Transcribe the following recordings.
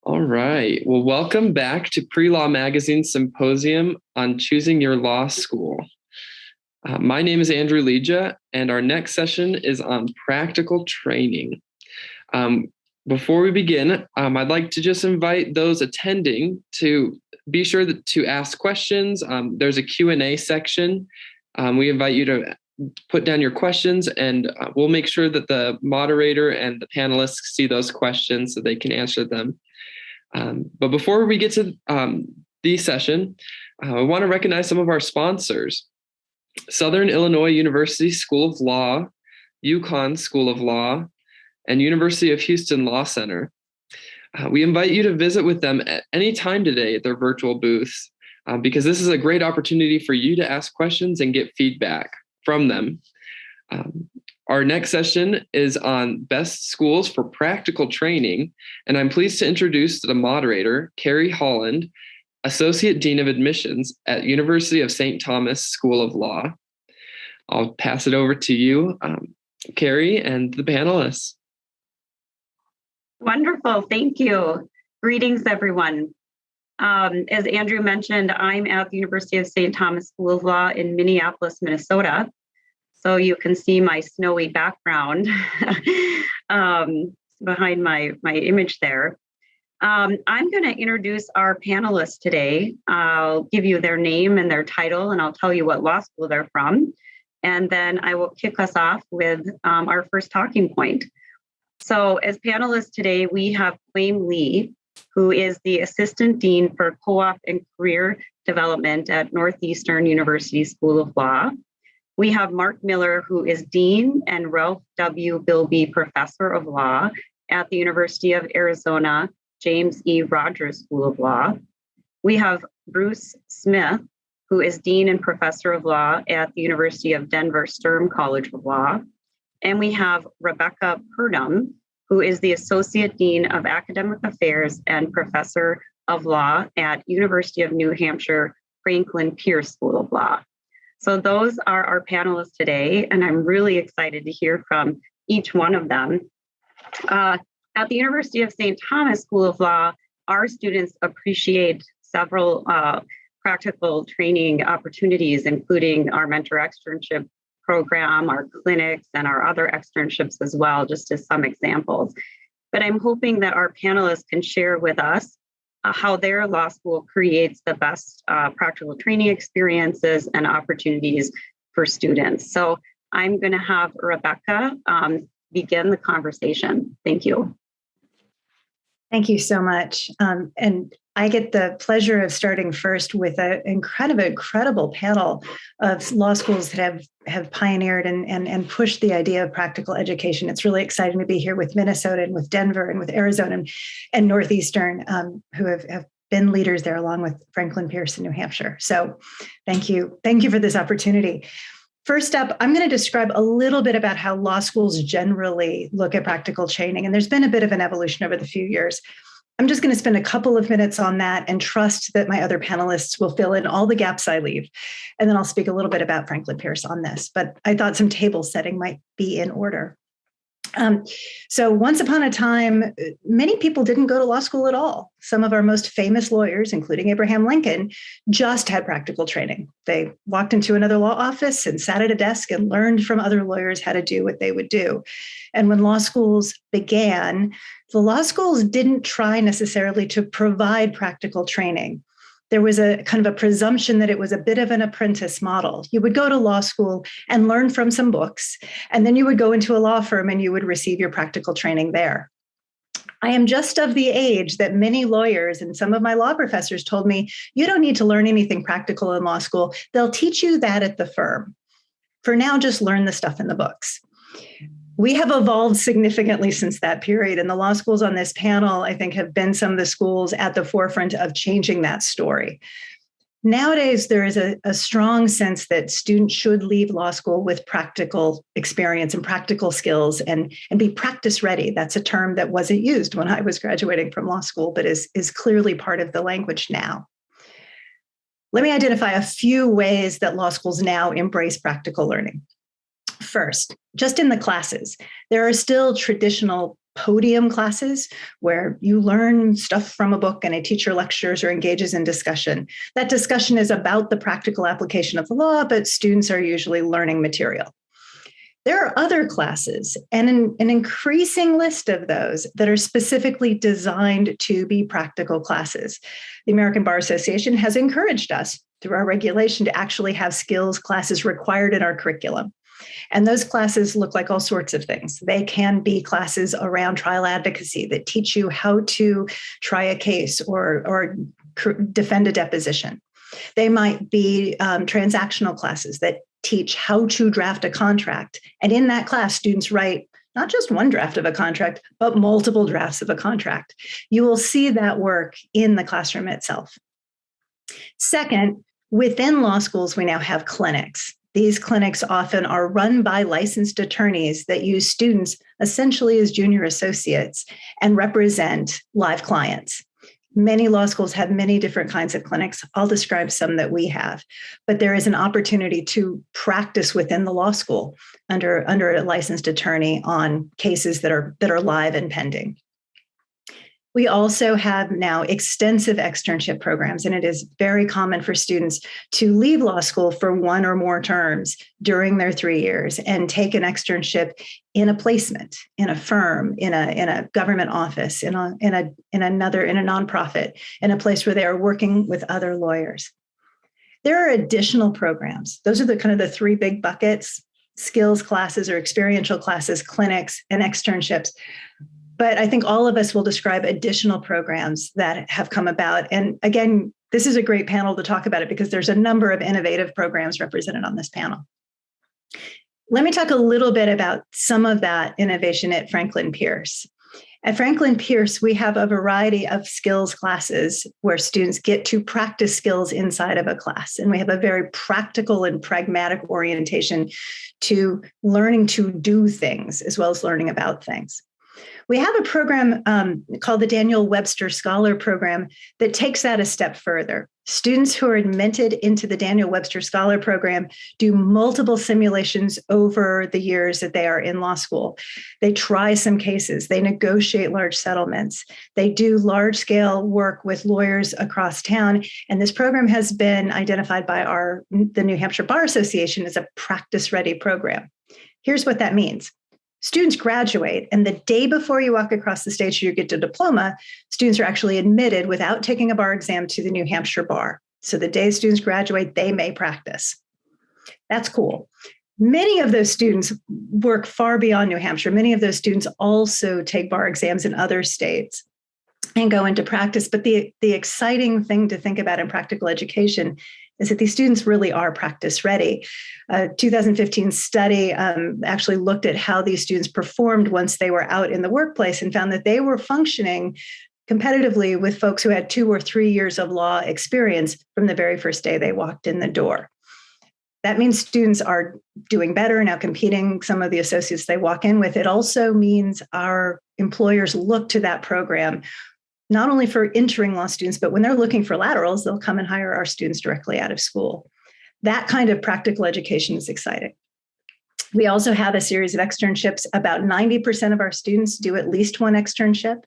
All right. Well, welcome back to PreLaw Magazine Symposium on Choosing Your Law School. My name is Andrew Leja, and our next session is on practical training. Before we begin, I'd like to just invite those attending to be sure to ask questions. There's a Q&A section. We invite you to put down your questions, and we'll make sure that the moderator and the panelists see those questions so they can answer them. But before we get to the session, I want to recognize some of our sponsors: Southern Illinois University School of Law, UConn School of Law, and University of Houston Law Center. We invite you to visit with them at any time today at their virtual booths, because this is a great opportunity for you to ask questions and get feedback from them. Our next session is on best schools for practical training, and I'm pleased to introduce the moderator, Carrie Holland, Associate Dean of Admissions at University of St. Thomas School of Law. I'll pass it over to you, Carrie, and the panelists. Wonderful, thank you. Greetings, everyone. As Andrew mentioned, I'm at the University of St. Thomas School of Law in Minneapolis, Minnesota. So you can see my snowy background behind my image there. I'm going to introduce our panelists today. I'll give you their name and their title, and I'll tell you what law school they're from. And then I will kick us off with our first talking point. So as panelists today, we have Wayne Lee, who is the Assistant Dean for CoOp and Career Development at Northeastern University School of Law. We have Mark Miller, who is Dean and Ralph W. Bilby Professor of Law at the University of Arizona James E. Rogers School of Law. We have Bruce Smith, who is Dean and Professor of Law at the University of Denver Sturm College of Law. And we have Rebecca Purdom, who is the Associate Dean of Academic Affairs and Professor of Law at University of New Hampshire Franklin Pierce School of Law. So those are our panelists today, and I'm really excited to hear from each one of them. At the University of St. Thomas School of Law, our students appreciate several practical training opportunities, including our mentor externship program, our clinics, and our other externships as well, just as some examples. But I'm hoping that our panelists can share with us how their law school creates the best practical training experiences and opportunities for students. So I'm going to have Rebecca begin the conversation. Thank you. Thank you so much. And I get the pleasure of starting first with an incredible panel of law schools that have pioneered and pushed the idea of practical education. It's really exciting to be here with Minnesota and with Denver and with Arizona and Northeastern, who have been leaders there along with Franklin Pierce in New Hampshire. So thank you. Thank you for this opportunity. First up, I'm going to describe a little bit about how law schools generally look at practical training. And there's been a bit of an evolution over the few years. I'm just going to spend a couple of minutes on that and trust that my other panelists will fill in all the gaps I leave. And then I'll speak a little bit about Franklin Pierce on this, but I thought some table setting might be in order. So once upon a time, many people didn't go to law school at all. Some of our most famous lawyers, including Abraham Lincoln, just had practical training. They walked into another law office and sat at a desk and learned from other lawyers how to do what they would do. And when law schools began, the law schools didn't try necessarily to provide practical training. There was a kind of a presumption that it was a bit of an apprentice model. You would go to law school and learn from some books, and then you would go into a law firm and you would receive your practical training there. I am just of the age that many lawyers and some of my law professors told me, you don't need to learn anything practical in law school. They'll teach you that at the firm. For now, just learn the stuff in the books. We have evolved significantly since that period, and the law schools on this panel, I think, have been some of the schools at the forefront of changing that story. Nowadays, there is a strong sense that students should leave law school with practical experience and practical skills and be practice ready. That's a term that wasn't used when I was graduating from law school, but is clearly part of the language now. Let me identify a few ways that law schools now embrace practical learning. First, just in the classes, there are still traditional podium classes where you learn stuff from a book and a teacher lectures or engages in discussion. That discussion is about the practical application of the law, but students are usually learning material. There are other classes and an increasing list of those that are specifically designed to be practical classes. The American Bar Association has encouraged us through our regulation to actually have skills classes required in our curriculum. And those classes look like all sorts of things. They can be classes around trial advocacy that teach you how to try a case or defend a deposition. They might be transactional classes that teach how to draft a contract. And in that class, students write not just one draft of a contract, but multiple drafts of a contract. You will see that work in the classroom itself. Second, within law schools, we now have clinics. These clinics often are run by licensed attorneys that use students essentially as junior associates and represent live clients. Many law schools have many different kinds of clinics. I'll describe some that we have, but there is an opportunity to practice within the law school under a licensed attorney on cases that are live and pending. We also have now extensive externship programs, and it is very common for students to leave law school for one or more terms during their 3 years and take an externship in a placement, in a firm, in a government office, in a nonprofit, in a place where they are working with other lawyers. There are additional programs. Those are the three big buckets: skills classes or experiential classes, clinics, and externships. But I think all of us will describe additional programs that have come about. And again, this is a great panel to talk about it because there's a number of innovative programs represented on this panel. Let me talk a little bit about some of that innovation at Franklin Pierce. At Franklin Pierce, we have a variety of skills classes where students get to practice skills inside of a class. And we have a very practical and pragmatic orientation to learning to do things as well as learning about things. We have a program called the Daniel Webster Scholar Program that takes that a step further. Students who are admitted into the Daniel Webster Scholar Program do multiple simulations over the years that they are in law school. They try some cases. They negotiate large settlements. They do large-scale work with lawyers across town. And this program has been identified by the New Hampshire Bar Association as a practice-ready program. Here's what that means. Students graduate, and the day before you walk across the stage to get a diploma, students are actually admitted without taking a bar exam to the New Hampshire Bar. So the day students graduate, they may practice. That's cool. Many of those students work far beyond New Hampshire. Many of those students also take bar exams in other states and go into practice. But the exciting thing to think about in practical education is that these students really are practice ready. A 2015 study actually looked at how these students performed once they were out in the workplace and found that they were functioning competitively with folks who had 2 or 3 years of law experience from the very first day they walked in the door. That means students are doing better, now competing some of the associates they walk in with. It also means our employers look to that program not only for entering law students, but when they're looking for laterals, they'll come and hire our students directly out of school. That kind of practical education is exciting. We also have a series of externships. About 90% of our students do at least one externship.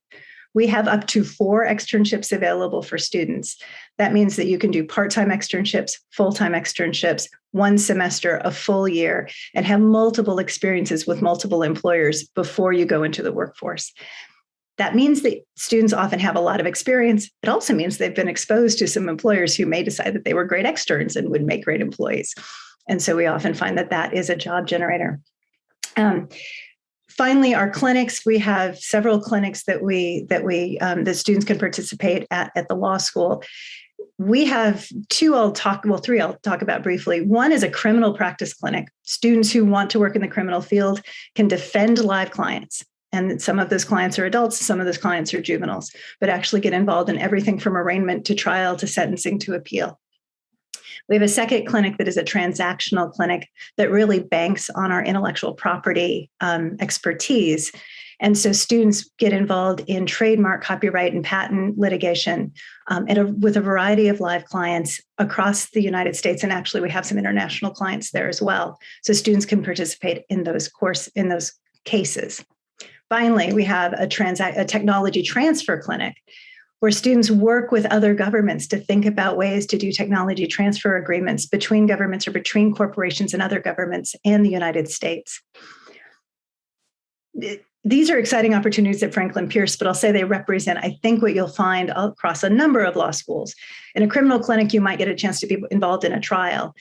We have up to 4 externships available for students. That means that you can do part-time externships, full-time externships, 1 semester, a full year, and have multiple experiences with multiple employers before you go into the workforce. That means that students often have a lot of experience. It also means they've been exposed to some employers who may decide that they were great externs and would make great employees. And so we often find that that is a job generator. Finally, our clinics, we have several clinics that students can participate at the law school. We have 3 I'll talk about briefly. One is a criminal practice clinic. Students who want to work in the criminal field can defend live clients. And some of those clients are adults, some of those clients are juveniles, but actually get involved in everything from arraignment to trial to sentencing to appeal. We have a second clinic that is a transactional clinic that really banks on our intellectual property expertise. And so students get involved in trademark, copyright, and patent litigation with a variety of live clients across the United States. And actually, we have some international clients there as well. So students can participate in those cases. Finally, we have a technology transfer clinic where students work with other governments to think about ways to do technology transfer agreements between governments or between corporations and other governments and the United States. These are exciting opportunities at Franklin Pierce, but I'll say they represent, I think, what you'll find across a number of law schools. In a criminal clinic, you might get a chance to be involved in a trial.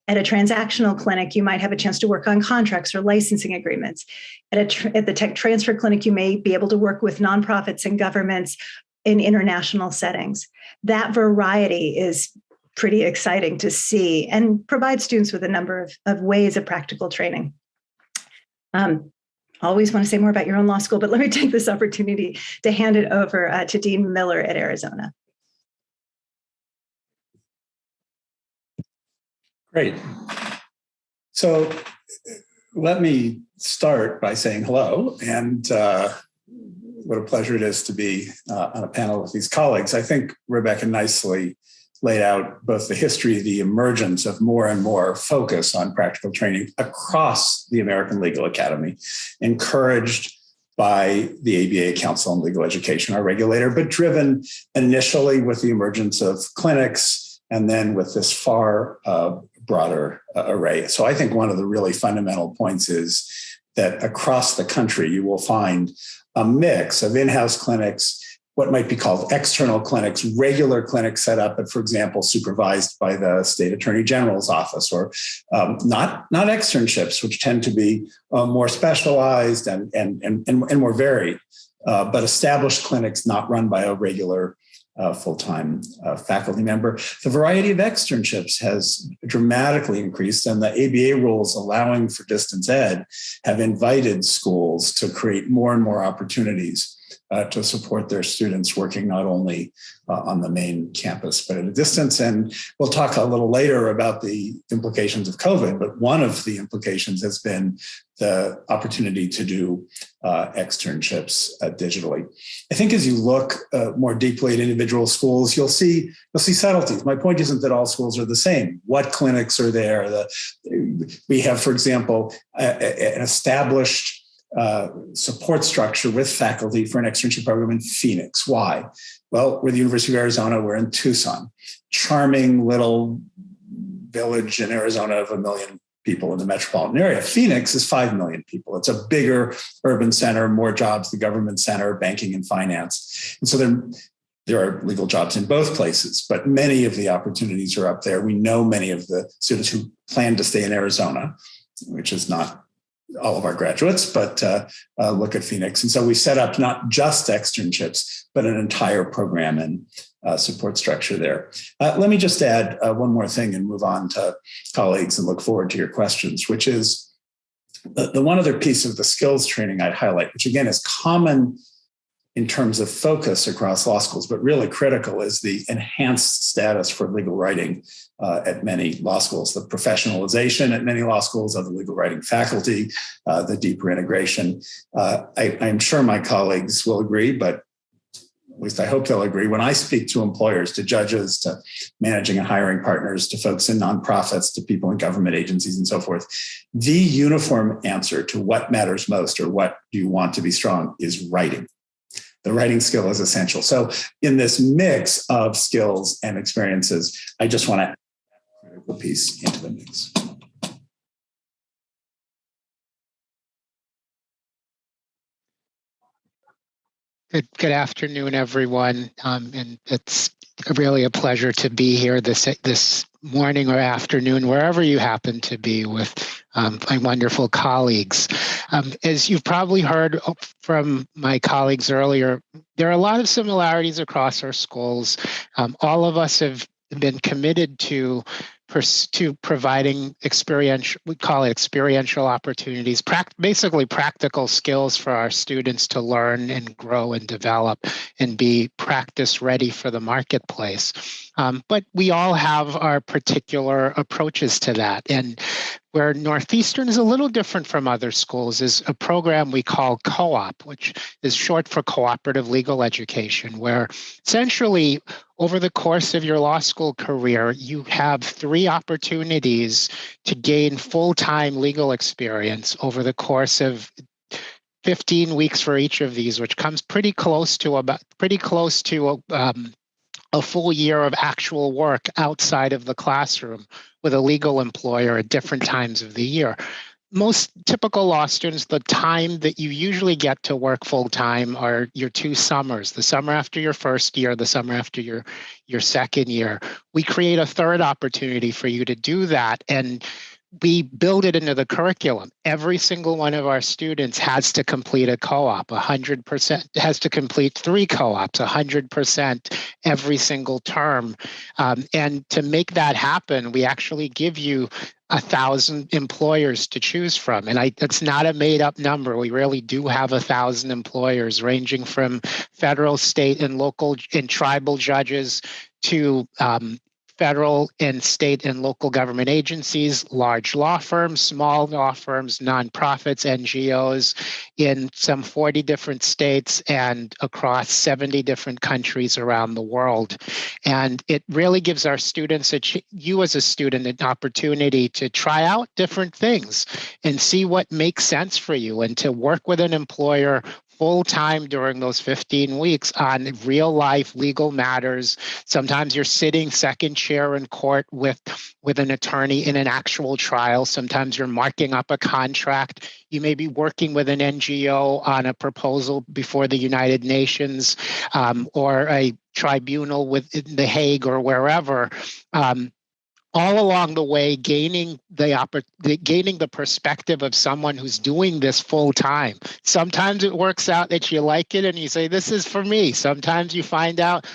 At a transactional clinic, you might have a chance to work on contracts or licensing agreements. At the tech transfer clinic, you may be able to work with nonprofits and governments in international settings. That variety is pretty exciting to see and provide students with a number of ways of practical training. Always want to say more about your own law school, but let me take this opportunity to hand it over to Dean Miller at Arizona. Great. So let me start by saying hello, and what a pleasure it is to be on a panel with these colleagues. I think Rebecca nicely laid out both the history, the emergence of more and more focus on practical training across the American Legal Academy, encouraged by the ABA Council on Legal Education, our regulator, but driven initially with the emergence of clinics and then with this far broader array. So I think one of the really fundamental points is that across the country, you will find a mix of in-house clinics, what might be called external clinics, regular clinics set up, but for example, supervised by the state attorney general's office, or not externships, which tend to be more specialized and more varied, but established clinics not run by a regular full-time faculty member. The variety of externships has dramatically increased, and the ABA rules allowing for distance ed have invited schools to create more and more opportunities to support their students working not only on the main campus, but at a distance. And we'll talk a little later about the implications of COVID, but one of the implications has been the opportunity to do externships digitally. I think as you look more deeply at individual schools, you'll see subtleties. My point isn't that all schools are the same. What clinics are there? We have, for example, an established support structure with faculty for an externship program in Phoenix. Why? Well, we're the University of Arizona. We're in Tucson, charming little village in Arizona of 1 million people in the metropolitan area. Phoenix is 5 million people. It's a bigger urban center, more jobs, the government center, banking and finance. And so there are legal jobs in both places, but many of the opportunities are up there. We know many of the students who plan to stay in Arizona, which is not all of our graduates, but look at Phoenix. And so we set up not just externships, but an entire program and support structure there. Let me just add one more thing and move on to colleagues and look forward to your questions, which is the one other piece of the skills training I'd highlight, which again is common in terms of focus across law schools, but really critical, is the enhanced status for legal writing at many law schools, the professionalization at many law schools of the legal writing faculty, the deeper integration. I'm sure my colleagues will agree, but at least I hope they'll agree. When I speak to employers, to judges, to managing and hiring partners, to folks in nonprofits, to people in government agencies and so forth, the uniform answer to what matters most or what do you want to be strong is writing. The writing skill is essential. So in this mix of skills and experiences, I just want to add a critical piece into the mix. Good afternoon, everyone. And it's really a pleasure to be here this morning or afternoon, wherever you happen to be, with my wonderful colleagues. As you've probably heard from my colleagues earlier, there are a lot of similarities across our schools. All of us have been committed to providing we call it experiential opportunities, basically practical skills for our students to learn and grow and develop and be practice ready for the marketplace. But we all have our particular approaches to that. And where Northeastern is a little different from other schools is a program we call CoOp, which is short for Cooperative Legal Education, where essentially over the course of your law school career, you have 3 opportunities to gain full-time legal experience over the course of 15 weeks for each of these, which comes pretty close to a full year of actual work outside of the classroom with a legal employer at different times of the year. Most typical law students, the time that you usually get to work full time are your 2 summers, the summer after your first year, the summer after your second year. We create a third opportunity for you to do that, and we build it into the curriculum. Every single one of our students has to complete a co-op, 100%, has to complete 3 co-ops, 100% every single term. And to make that happen, we actually give you 1,000 employers to choose from. And it's not a made up number. We really do have 1,000 employers ranging from federal, state, and local and tribal judges to federal and state and local government agencies, large law firms, small law firms, nonprofits, NGOs in some 40 different states and across 70 different countries around the world. And it really gives our students, you as a student, an opportunity to try out different things and see what makes sense for you, and to work with an employer full time during those 15 weeks on real life legal matters. Sometimes you're sitting second chair in court with an attorney in an actual trial. Sometimes you're marking up a contract. You may be working with an NGO on a proposal before the United Nations or a tribunal within The Hague or wherever. All along the way, gaining the perspective of someone who's doing this full time. Sometimes it works out that you like it and you say, this is for me. Sometimes you find out,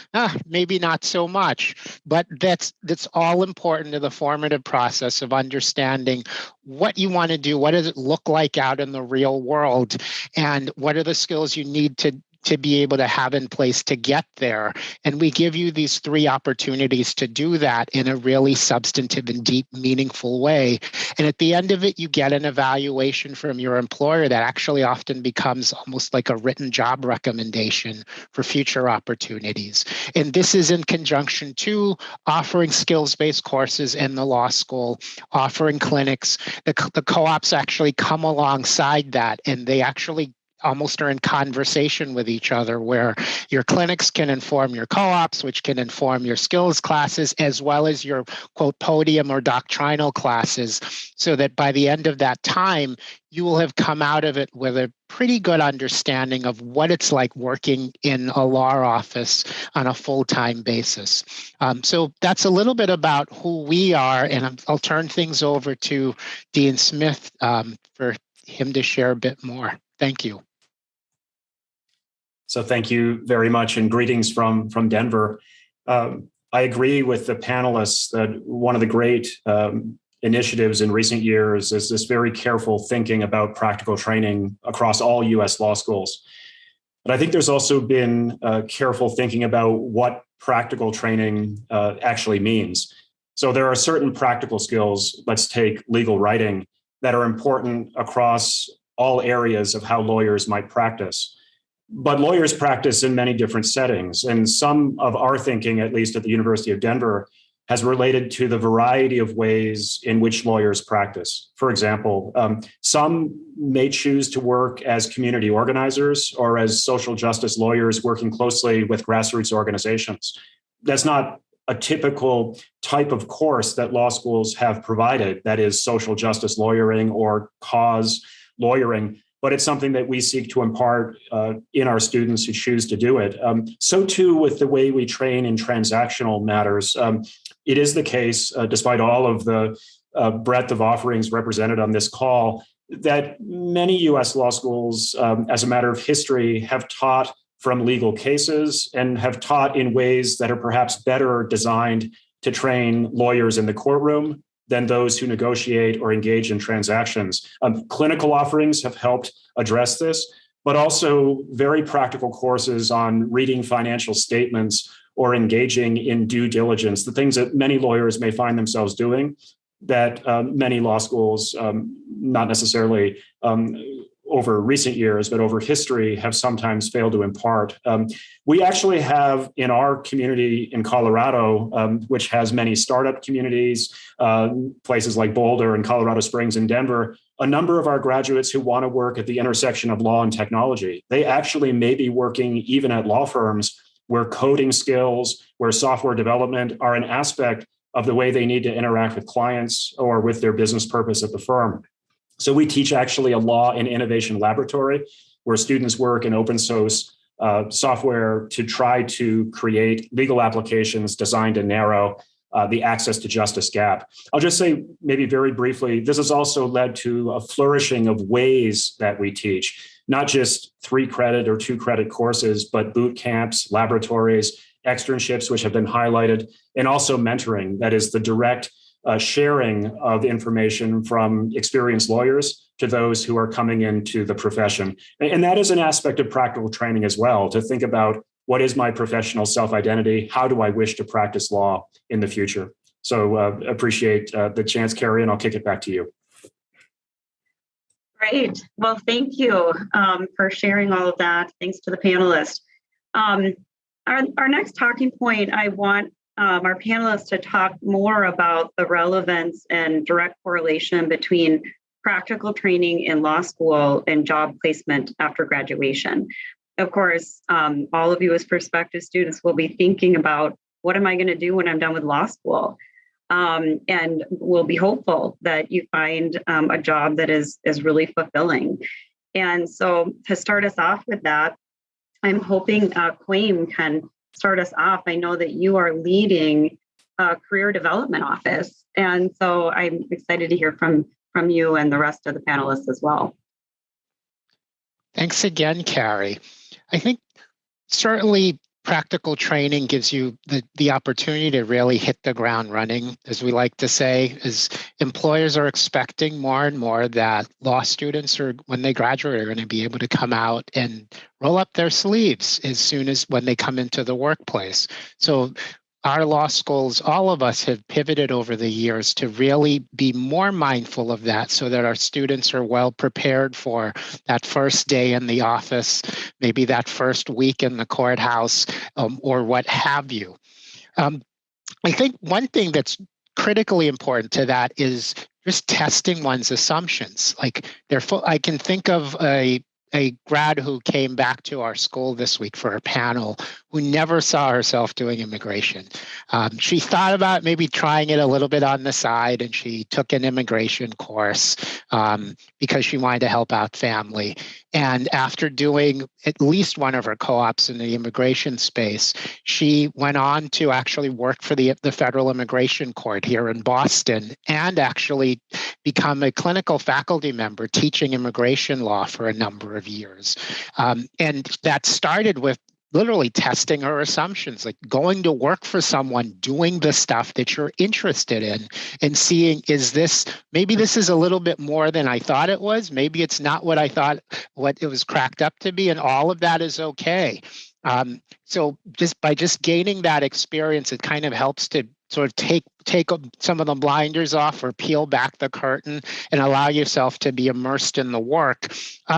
maybe not so much. But that's all important to the formative process of understanding what you want to do, what does it look like out in the real world, and what are the skills you need to be able to have in place to get there. And we give you these 3 opportunities to do that in a really substantive and deep, meaningful way. And at the end of it, you get an evaluation from your employer that actually often becomes almost like a written job recommendation for future opportunities. And this is in conjunction to offering skills-based courses in the law school, offering clinics. The co-ops actually come alongside that, and they actually almost are in conversation with each other, where your clinics can inform your co-ops, which can inform your skills classes, as well as your quote podium or doctrinal classes, so that by the end of that time, you will have come out of it with a pretty good understanding of what it's like working in a law office on a full-time basis. So that's a little bit about who we are, and I'll turn things over to Dean Smith for him to share a bit more. Thank you. So thank you very much, and greetings from Denver. I agree with the panelists that one of the great initiatives in recent years is this very careful thinking about practical training across all U.S. law schools. But I think there's also been careful thinking about what practical training actually means. So there are certain practical skills, let's take legal writing, that are important across all areas of how lawyers might practice. But lawyers practice in many different settings, and some of our thinking, at least at the University of Denver, has related to the variety of ways in which lawyers practice. For example, some may choose to work as community organizers or as social justice lawyers working closely with grassroots organizations. That's not a typical type of course that law schools have provided, that is social justice lawyering or cause lawyering, but it's something that we seek to impart in our students who choose to do it. So too with the way we train in transactional matters. It is the case, despite all of the breadth of offerings represented on this call, that many US law schools, as a matter of history, have taught from legal cases and have taught in ways that are perhaps better designed to train lawyers in the courtroom than those who negotiate or engage in transactions. Clinical offerings have helped address this, but also very practical courses on reading financial statements or engaging in due diligence, the things that many lawyers may find themselves doing that many law schools, not necessarily over recent years, but over history, have sometimes failed to impart. We actually have in our community in Colorado, which has many startup communities, places like Boulder and Colorado Springs and Denver, a number of our graduates who want to work at the intersection of law and technology, they actually may be working even at law firms where coding skills, where software development are an aspect of the way they need to interact with clients or with their business purpose at the firm. So we teach actually a law and innovation laboratory where students work in open source software to try to create legal applications designed to narrow the access to justice gap. I'll just say maybe very briefly, this has also led to a flourishing of ways that we teach, not just 3-credit or 2-credit courses, but boot camps, laboratories, externships, which have been highlighted, and also mentoring, that is the direct sharing of information from experienced lawyers to those who are coming into the profession. And that is an aspect of practical training as well, to think about what is my professional self-identity? How do I wish to practice law in the future? So appreciate the chance, Carrie, and I'll kick it back to you. Great. Well, thank you for sharing all of that. Thanks to the panelists. Our next talking point, I want our panelists to talk more about the relevance and direct correlation between practical training in law school and job placement after graduation. Of course, all of you as prospective students will be thinking about, what am I going to do when I'm done with law school? And we'll be hopeful that you find a job that is really fulfilling. And so to start us off with that, I'm hoping Quaim can start us off. I know that you are leading a career development office. And so I'm excited to hear from you and the rest of the panelists as well. Thanks again, Carrie. I think certainly practical training gives you the opportunity to really hit the ground running, as we like to say, as employers are expecting more and more that law students are, when they graduate, are going to be able to come out and roll up their sleeves as soon as when they come into the workplace. So our law schools, all of us have pivoted over the years to really be more mindful of that so that our students are well prepared for that first day in the office, maybe that first week in the courthouse, or what have you. I think one thing that's critically important to that is just testing one's assumptions. Like I can think of a grad who came back to our school this week for a panel who never saw herself doing immigration. She thought about maybe trying it a little bit on the side, and she took an immigration course because she wanted to help out family. And after doing at least one of her co-ops in the immigration space, she went on to actually work for the Federal Immigration Court here in Boston and actually become a clinical faculty member teaching immigration law for a number of years. And that started with literally testing her assumptions, like going to work for someone doing the stuff that you're interested in and seeing, maybe this is a little bit more than I thought it was. Maybe it's not what I thought, what it was cracked up to be, and all of that is okay. So just by gaining that experience, it kind of helps to sort of take some of the blinders off or peel back the curtain and allow yourself to be immersed in the work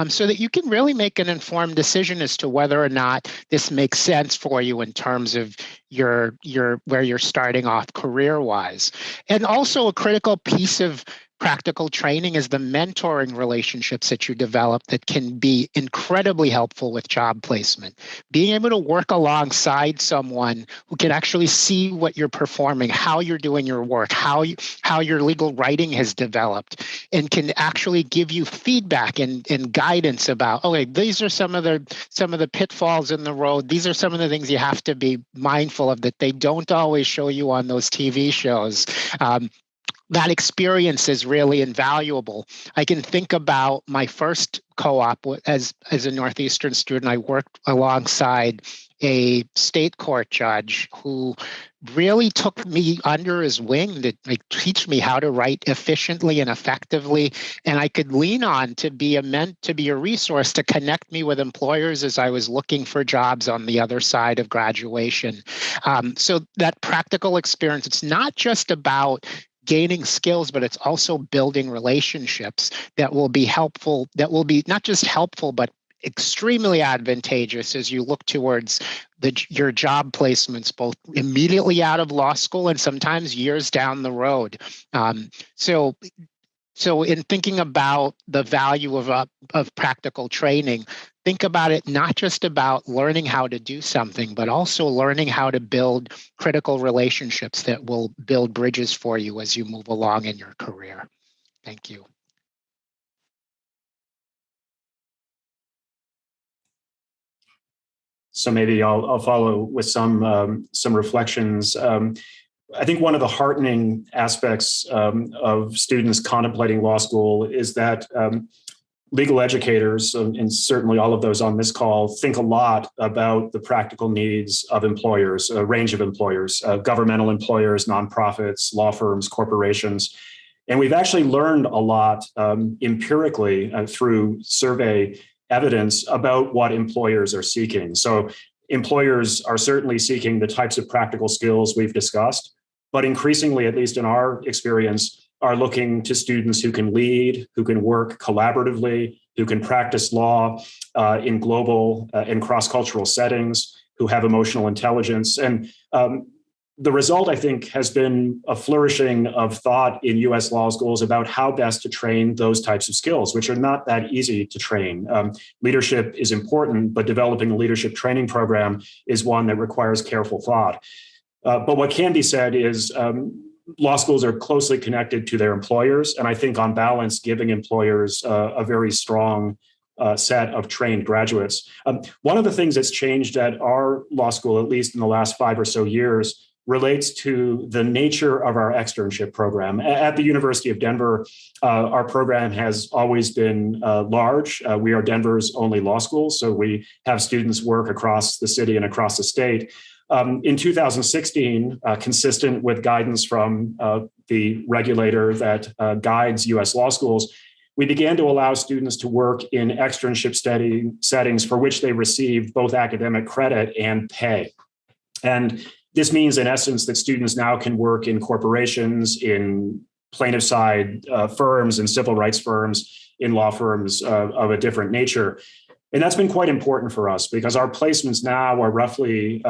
so that you can really make an informed decision as to whether or not this makes sense for you in terms of your where you're starting off career-wise. And also a critical piece of practical training is the mentoring relationships that you develop that can be incredibly helpful with job placement. Being able to work alongside someone who can actually see what you're performing, how you're doing your work, how your legal writing has developed, and can actually give you feedback and guidance about, okay, these are some of the pitfalls in the road. These are some of the things you have to be mindful of that they don't always show you on those TV shows. That experience is really invaluable. I can think about my first co-op as a Northeastern student. I worked alongside a state court judge who really took me under his wing to teach me how to write efficiently and effectively. And I could lean on to be a resource to connect me with employers as I was looking for jobs on the other side of graduation. So that practical experience, it's not just about gaining skills, but it's also building relationships that will be helpful, that will be not just helpful, but extremely advantageous as you look towards your job placements, both immediately out of law school and sometimes years down the road. So So in thinking about the value of practical training, think about it not just about learning how to do something, but also learning how to build critical relationships that will build bridges for you as you move along in your career. Thank you. So maybe I'll follow with some reflections. I think one of the heartening aspects of students contemplating law school is that legal educators, and certainly all of those on this call, think a lot about the practical needs of employers, a range of employers, governmental employers, nonprofits, law firms, corporations. And we've actually learned a lot empirically through survey evidence about what employers are seeking. So employers are certainly seeking the types of practical skills we've discussed, but increasingly, at least in our experience, are looking to students who can lead, who can work collaboratively, who can practice law in global and cross-cultural settings, who have emotional intelligence. And the result, I think, has been a flourishing of thought in US law schools about how best to train those types of skills, which are not that easy to train. Leadership is important, but developing a leadership training program is one that requires careful thought. But what can be said is law schools are closely connected to their employers, and I think on balance, giving employers a very strong set of trained graduates. One of the things that's changed at our law school, at least in the last 5 or so years, relates to the nature of our externship program. At the University of Denver, our program has always been large. We are Denver's only law school, so we have students work across the city and across the state. In 2016, consistent with guidance from the regulator that guides US law schools, we began to allow students to work in externship settings for which they received both academic credit and pay. And this means, in essence, that students now can work in corporations, in plaintiff side firms, and civil rights firms, in law firms of a different nature. And that's been quite important for us because our placements now are roughly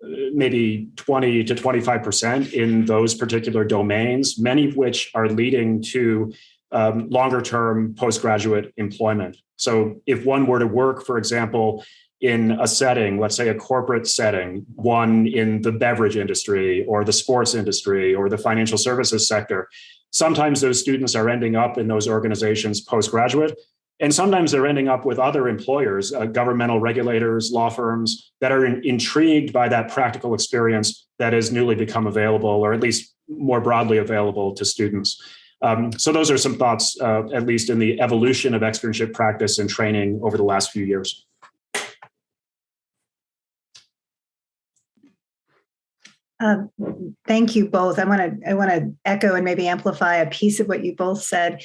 maybe 20 to 25% in those particular domains, many of which are leading to longer term postgraduate employment. So if one were to work, for example, in a setting, let's say a corporate setting, one in the beverage industry or the sports industry or the financial services sector, sometimes those students are ending up in those organizations postgraduate. And sometimes they're ending up with other employers, governmental regulators, law firms that are intrigued by that practical experience that has newly become available, or at least more broadly available to students. So those are some thoughts, at least in the evolution of externship practice and training over the last few years. Thank you both. I want to echo and maybe amplify a piece of what you both said.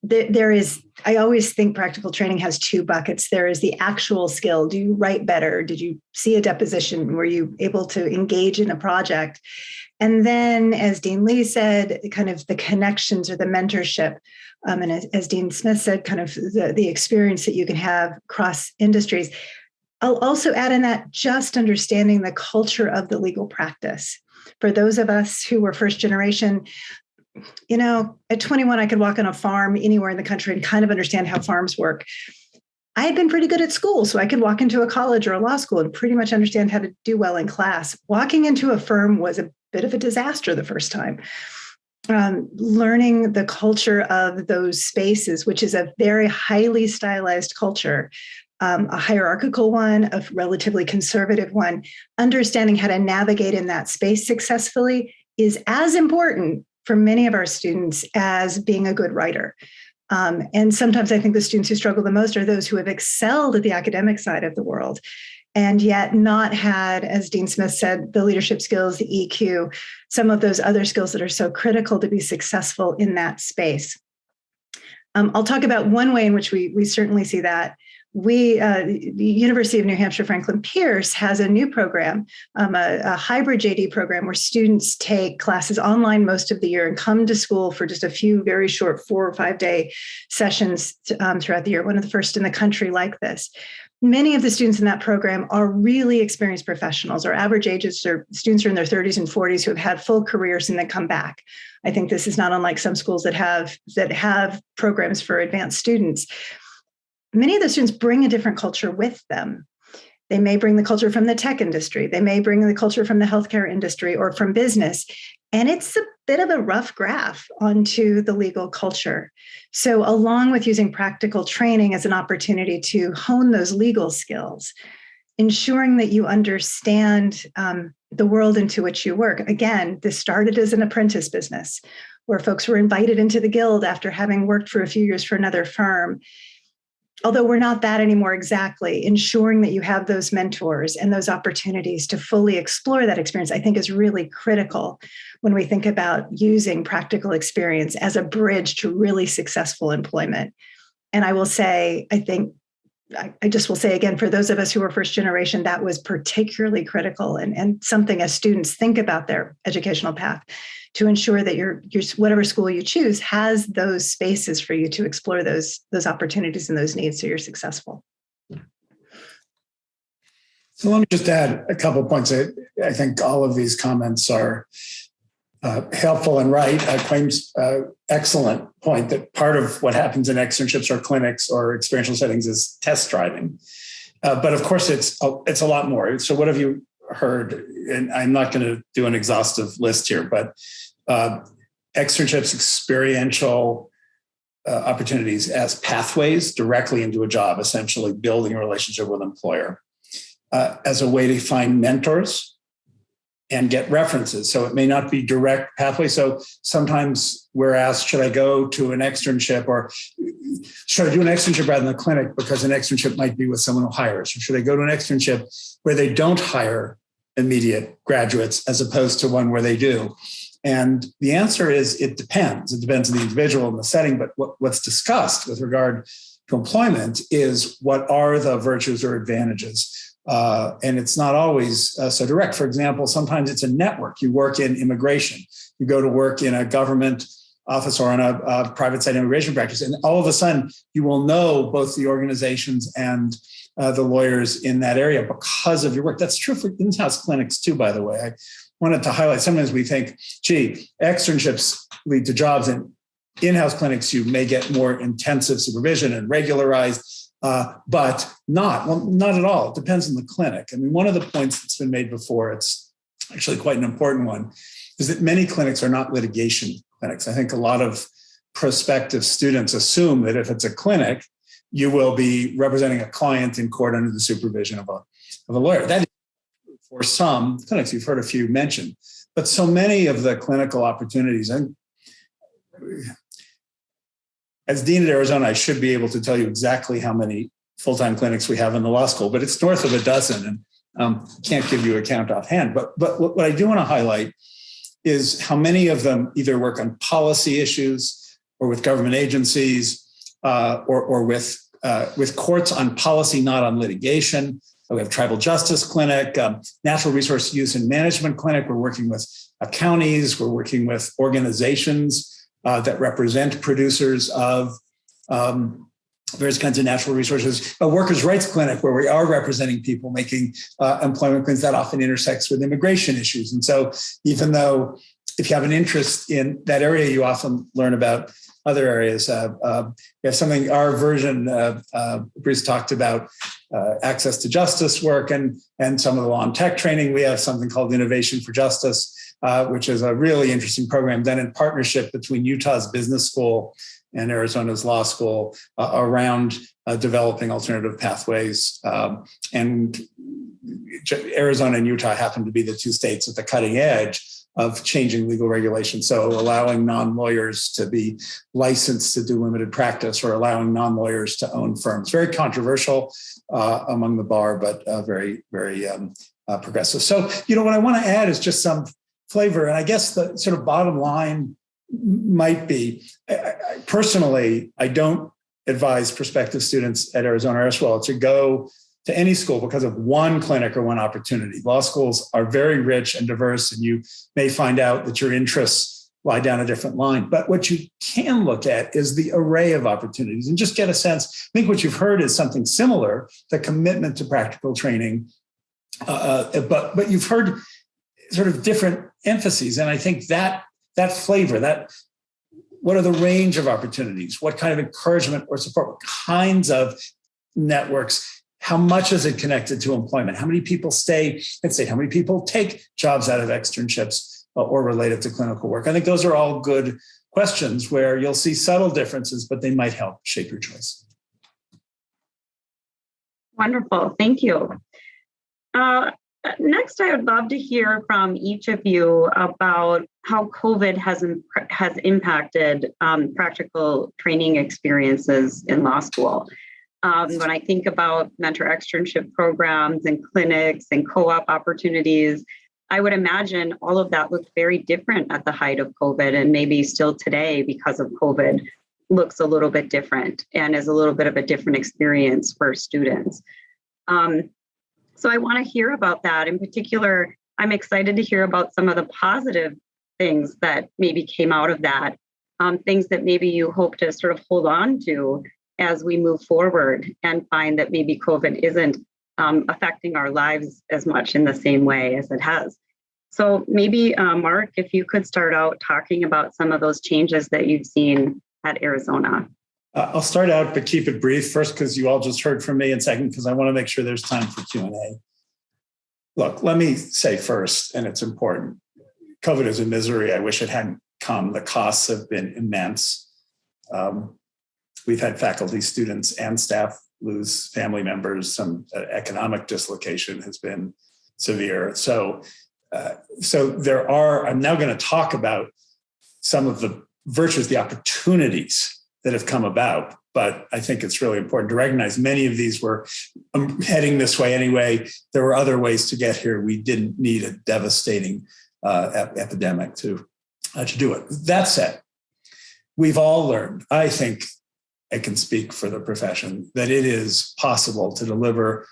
I always think practical training has two buckets. There is the actual skill. Do you write better? Did you see a deposition? Were you able to engage in a project? And then, as Dean Lee said, kind of the connections or the mentorship. And as Dean Smith said, kind of the experience that you can have across industries. I'll also add in that just understanding the culture of the legal practice. For those of us who were first generation, at 21, I could walk on a farm anywhere in the country and kind of understand how farms work. I had been pretty good at school, so I could walk into a college or a law school and pretty much understand how to do well in class. Walking into a firm was a bit of a disaster the first time. Learning the culture of those spaces, which is a very highly stylized culture, a hierarchical one, a relatively conservative one, understanding how to navigate in that space successfully is as important for many of our students as being a good writer. And sometimes I think the students who struggle the most are those who have excelled at the academic side of the world and yet not had, as Dean Smith said, the leadership skills, the EQ, some of those other skills that are so critical to be successful in that space. I'll talk about one way in which we certainly see that. The University of New Hampshire Franklin Pierce has a new program, a hybrid JD program where students take classes online most of the year and come to school for just a few very short 4 or 5 day sessions throughout the year, one of the first in the country like this. many of the students in that program are really experienced professionals. Our average ages are students are in their 30s and 40s who have had full careers and then come back. I think this is not unlike some schools that have programs for advanced students. Many of the students bring a different culture with them. They may bring the culture from the tech industry. They may bring the culture from the healthcare industry or from business. And it's a bit of a rough graph onto the legal culture. So along with using practical training as an opportunity to hone those legal skills, ensuring that you understand the world into which you work. Again, this started as an apprentice business where folks were invited into the guild after having worked for a few years for another firm. Although we're not that anymore exactly, ensuring that you have those mentors and those opportunities to fully explore that experience, I think is really critical when we think about using practical experience as a bridge to really successful employment. And I will say, I just will say again, for those of us who were first generation, that was particularly critical and something as students think about their educational path to ensure that your whatever school you choose has those spaces for you to explore those opportunities and those needs so you're successful. So let me just add a couple of points. I think all of these comments are helpful and right. Quame's excellent point that part of what happens in externships or clinics or experiential settings is test driving. But of course, it's a lot more. So what have you heard? And I'm not going to do an exhaustive list here, but externships, experiential opportunities as pathways directly into a job, essentially building a relationship with an employer as a way to find mentors and get references. So it may not be direct pathway. So sometimes we're asked, should I go to an externship or should I do an externship rather than a clinic because an externship might be with someone who hires? Or should I go to an externship where they don't hire immediate graduates as opposed to one where they do? And the answer is it depends. It depends on the individual and the setting. But what's discussed with regard to employment is what are the virtues or advantages. And it's not always so direct. For example, sometimes it's a network. You work in immigration. You go to work in a government office or in a private side immigration practice. And all of a sudden, you will know both the organizations and the lawyers in that area because of your work. That's true for in-house clinics too, by the way. I wanted to highlight, sometimes we think, gee, externships lead to jobs. And in-house clinics, you may get more intensive supervision and regularized, but not at all. It depends on the clinic. I mean, one of the points that's been made before, it's actually quite an important one, is that many clinics are not litigation clinics. I think a lot of prospective students assume that if it's a clinic, you will be representing a client in court under the supervision of a lawyer. That is for some clinics. You've heard a few mentioned, but so many of the clinical opportunities, and as Dean at Arizona, I should be able to tell you exactly how many full-time clinics we have in the law school, but it's north of a dozen, and can't give you a count offhand. But what I do want to highlight is how many of them either work on policy issues or with government agencies or with courts on policy, not on litigation. We have Tribal Justice Clinic, Natural Resource Use and Management Clinic. We're working with counties. We're working with organizations that represent producers of various kinds of natural resources. A workers' rights clinic where we are representing people making employment claims that often intersects with immigration issues. And so even though if you have an interest in that area, you often learn about other areas. We have something, our version, Bruce talked about access to justice work and some of the law and tech training. We have something called Innovation for Justice, which is a really interesting program done in partnership between Utah's business school and Arizona's law school around developing alternative pathways. And Arizona and Utah happen to be the two states at the cutting edge of changing legal regulations. So allowing non-lawyers to be licensed to do limited practice or allowing non-lawyers to own firms. Very controversial among the bar, but very, very progressive. So, what I want to add is just some flavor. And I guess the sort of bottom line might be, personally, I don't advise prospective students at Arizona or Eswell to go to any school because of one clinic or one opportunity. Law schools are very rich and diverse, and you may find out that your interests lie down a different line. But what you can look at is the array of opportunities and just get a sense. I think what you've heard is something similar, the commitment to practical training, but you've heard sort of different emphases. And I think that flavor, what are the range of opportunities? What kind of encouragement or support? What kinds of networks? How much is it connected to employment? How many people stay at state? How many people take jobs out of externships or related to clinical work? I think those are all good questions where you'll see subtle differences, but they might help shape your choice. Wonderful. Thank you. Next, I would love to hear from each of you about how COVID has impacted practical training experiences in law school. When I think about mentor externship programs and clinics and co-op opportunities, I would imagine all of that looked very different at the height of COVID, and maybe still today, because of COVID, looks a little bit different and is a little bit of a different experience for students. So I want to hear about that. In particular, I'm excited to hear about some of the positive things that maybe came out of that, things that maybe you hope to sort of hold on to as we move forward and find that maybe COVID isn't affecting our lives as much in the same way as it has. So maybe, Mark, if you could start out talking about some of those changes that you've seen at Arizona. I'll start out, but keep it brief. First, because you all just heard from me, and second, because I want to make sure there's time for Q&A. Look, let me say first, and it's important, COVID is a misery. I wish it hadn't come. The costs have been immense. We've had faculty, students, and staff lose family members. Some economic dislocation has been severe. So I'm now going to talk about some of the virtues, the opportunities that have come about. But I think it's really important to recognize many of these were heading this way anyway. There were other ways to get here. We didn't need a devastating epidemic to do it. That said, we've all learned, I think I can speak for the profession, that it is possible to deliver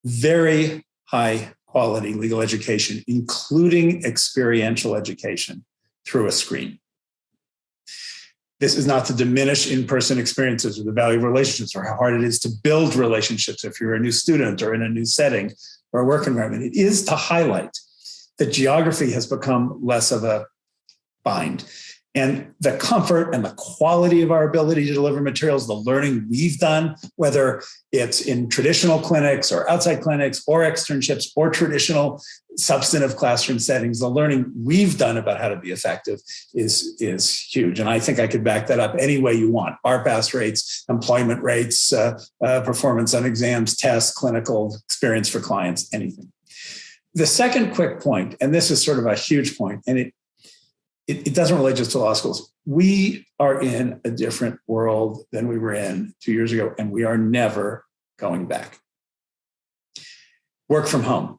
very high quality legal education, including experiential education, through a screen. This is not to diminish in-person experiences or the value of relationships or how hard it is to build relationships if you're a new student or in a new setting or a work environment. It is to highlight that geography has become less of a bind. And the comfort and the quality of our ability to deliver materials, the learning we've done, whether it's in traditional clinics or outside clinics or externships or traditional substantive classroom settings, the learning we've done about how to be effective is huge. And I think I could back that up any way you want. Bar pass rates, employment rates, performance on exams, tests, clinical experience for clients, anything. The second quick point, and this is sort of a huge point, and it doesn't relate just to law schools. We are in a different world than we were in 2 years ago, and we are never going back. Work from home,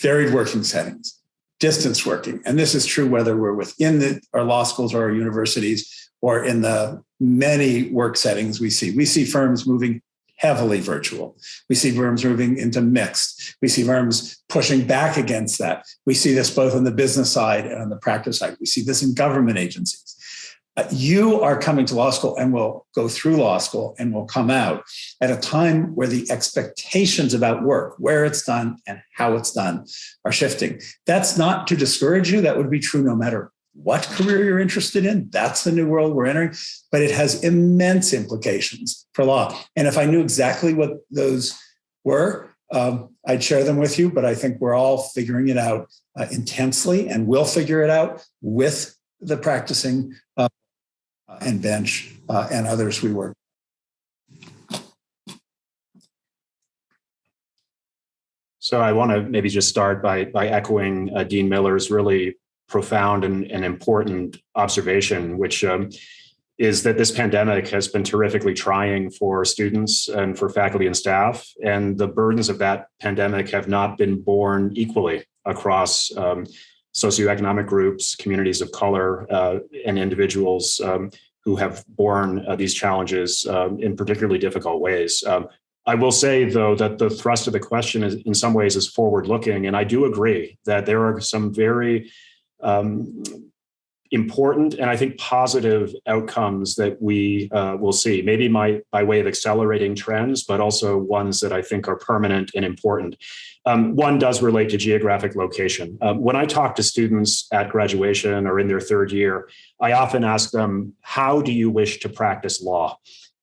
varied working settings, distance working. And this is true whether we're within our law schools or our universities or in the many work settings we see. We see firms moving heavily virtual. We see firms moving into mixed. We see firms pushing back against that. We see this both on the business side and on the practice side. We see this in government agencies. You are coming to law school and will go through law school and will come out at a time where the expectations about work, where it's done and how it's done, are shifting. That's not to discourage you. That would be true no matter what career you're interested in. That's the new world we're entering, but it has immense implications for law. And if I knew exactly what those were, I'd share them with you, but I think we're all figuring it out intensely, and we'll figure it out with the practicing and bench and others we work. So I want to maybe just start by echoing Dean Miller's really profound and important observation, which is that this pandemic has been terrifically trying for students and for faculty and staff. And the burdens of that pandemic have not been borne equally across socioeconomic groups, communities of color, and individuals who have borne these challenges in particularly difficult ways. I will say, though, that the thrust of the question is, in some ways, is forward-looking. And I do agree that there are some very important and I think positive outcomes that we will see, maybe by way of accelerating trends, but also ones that I think are permanent and important. One does relate to geographic location. When I talk to students at graduation or in their third year, I often ask them, how do you wish to practice law?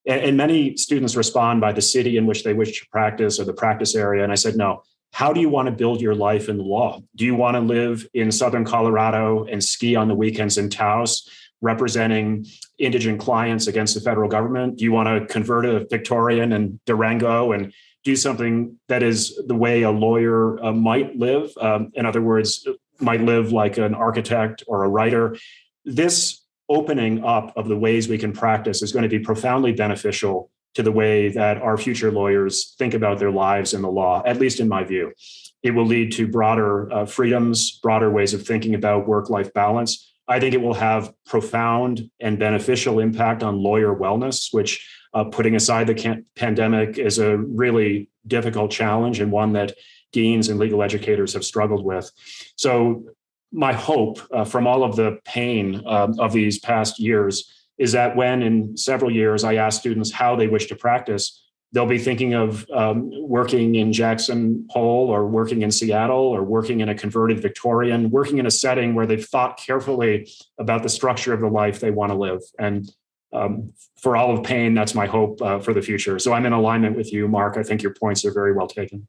And many students respond by the city in which they wish to practice or the practice area. And I said, no. How do you want to build your life in the law? Do you want to live in Southern Colorado and ski on the weekends in Taos, representing indigent clients against the federal government? Do you want to convert a Victorian in Durango and do something that is the way a lawyer might live? In other words, might live like an architect or a writer. This opening up of the ways we can practice is going to be profoundly beneficial to the way that our future lawyers think about their lives in the law, at least in my view. It will lead to broader freedoms, broader ways of thinking about work-life balance. I think it will have profound and beneficial impact on lawyer wellness, which, putting aside the pandemic, is a really difficult challenge and one that deans and legal educators have struggled with. So my hope from all of the pain of these past years is that when in several years I ask students how they wish to practice, they'll be thinking of working in Jackson Hole or working in Seattle or working in a converted Victorian, working in a setting where they've thought carefully about the structure of the life they want to live. And for all of Payne, that's my hope for the future. So I'm in alignment with you, Mark. I think your points are very well taken.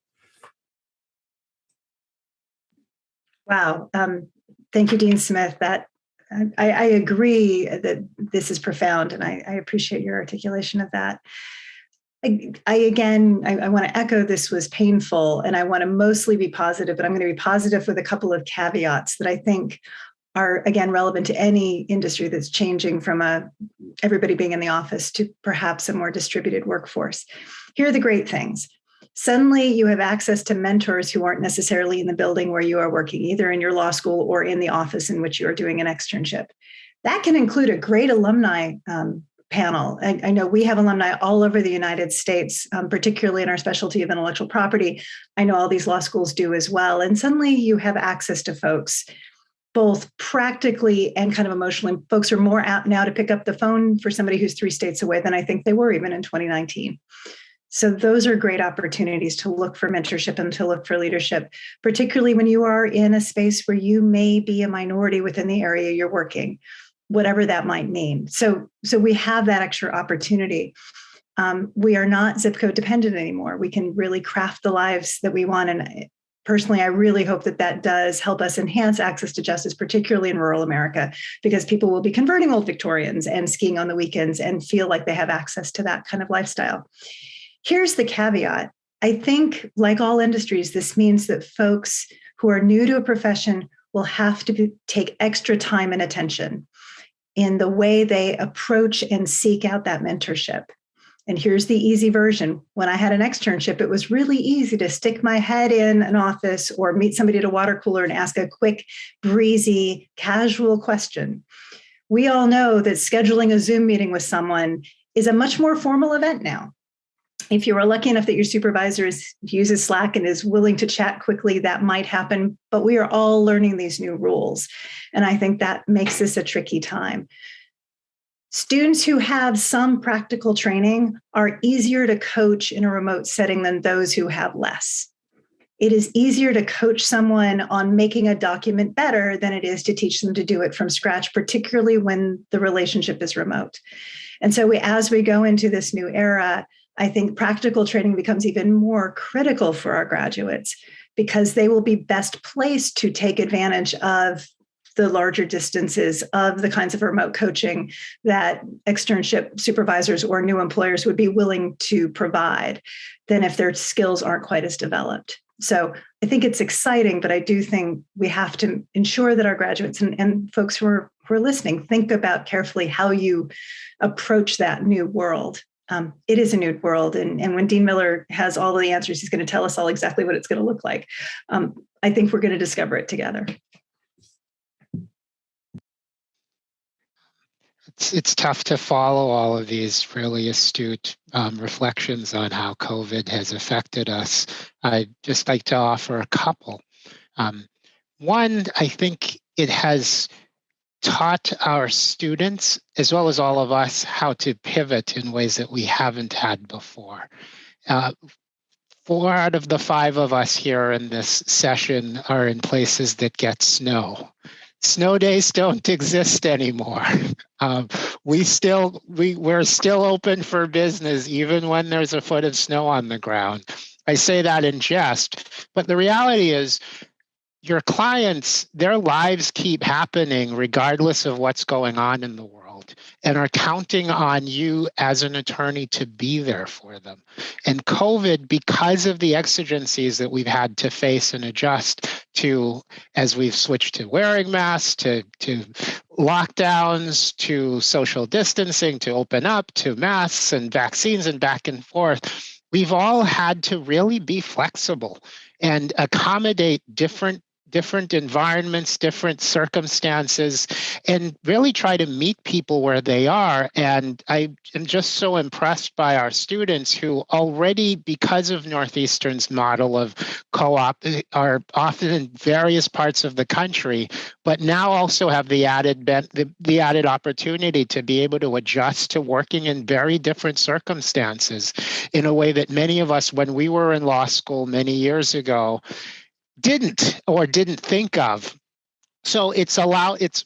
Wow. Thank you, Dean Smith. I agree that this is profound, and I appreciate your articulation of that. I want to echo this was painful, and I want to mostly be positive, but I'm going to be positive with a couple of caveats that I think are, again, relevant to any industry that's changing from everybody being in the office to perhaps a more distributed workforce. Here are the great things. Suddenly, you have access to mentors who aren't necessarily in the building where you are working, either in your law school or in the office in which you are doing an externship. That can include a great alumni panel. I know we have alumni all over the United States, particularly in our specialty of intellectual property. I know all these law schools do as well. And suddenly you have access to folks, both practically and kind of emotionally. Folks are more apt now to pick up the phone for somebody who's 3 states away than I think they were even in 2019. So those are great opportunities to look for mentorship and to look for leadership, particularly when you are in a space where you may be a minority within the area you're working, whatever that might mean. So we have that extra opportunity. We are not zip code dependent anymore. We can really craft the lives that we want. And personally, I really hope that does help us enhance access to justice, particularly in rural America, because people will be converting old Victorians and skiing on the weekends and feel like they have access to that kind of lifestyle. Here's the caveat. I think, like all industries, this means that folks who are new to a profession will have to take extra time and attention in the way they approach and seek out that mentorship. And here's the easy version. When I had an externship, it was really easy to stick my head in an office or meet somebody at a water cooler and ask a quick, breezy, casual question. We all know that scheduling a Zoom meeting with someone is a much more formal event now. If you are lucky enough that your supervisor uses Slack and is willing to chat quickly, that might happen, but we are all learning these new rules. And I think that makes this a tricky time. Students who have some practical training are easier to coach in a remote setting than those who have less. It is easier to coach someone on making a document better than it is to teach them to do it from scratch, particularly when the relationship is remote. And so as we go into this new era, I think practical training becomes even more critical for our graduates because they will be best placed to take advantage of the larger distances of the kinds of remote coaching that externship supervisors or new employers would be willing to provide than if their skills aren't quite as developed. So I think it's exciting, but I do think we have to ensure that our graduates and folks who are listening think about carefully how you approach that new world. It is a new world. And when Dean Miller has all the answers, he's going to tell us all exactly what it's going to look like. I think we're going to discover it together. It's tough to follow all of these really astute reflections on how COVID has affected us. I'd just like to offer a couple. One, I think it has taught our students, as well as all of us, how to pivot in ways that we haven't had before. 4 out of the 5 of us here in this session are in places that get snow. Snow days don't exist anymore. We're still open for business even when there's a foot of snow on the ground. I say that in jest, but the reality is your clients, their lives keep happening regardless of what's going on in the world, and are counting on you as an attorney to be there for them. And COVID, because of the exigencies that we've had to face and adjust to as we've switched to wearing masks, to lockdowns, to social distancing, to open up, to masks and vaccines and back and forth, we've all had to really be flexible and accommodate different environments, different circumstances, and really try to meet people where they are. And I am just so impressed by our students who already, because of Northeastern's model of co-op, are often in various parts of the country, but now also have the added opportunity to be able to adjust to working in very different circumstances in a way that many of us, when we were in law school many years ago, didn't think of. So it's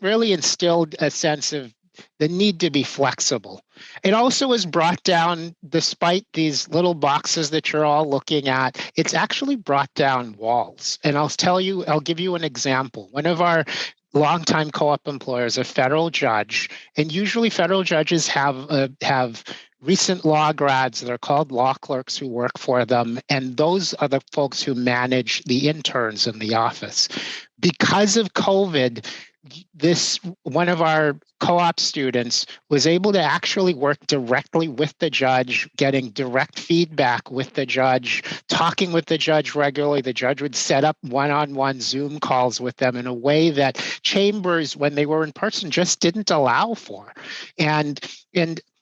really instilled a sense of the need to be flexible. It also has brought down, despite these little boxes that you're all looking at, it's actually brought down walls. And I'll give you an example. One of our longtime co-op employers, a federal judge, and usually federal judges have recent law grads that are called law clerks who work for them, and those are the folks who manage the interns in the office. Because of COVID, one of our co-op students was able to actually work directly with the judge, getting direct feedback with the judge, talking with the judge regularly. The judge would set up one-on-one Zoom calls with them in a way that chambers, when they were in person, just didn't allow for. And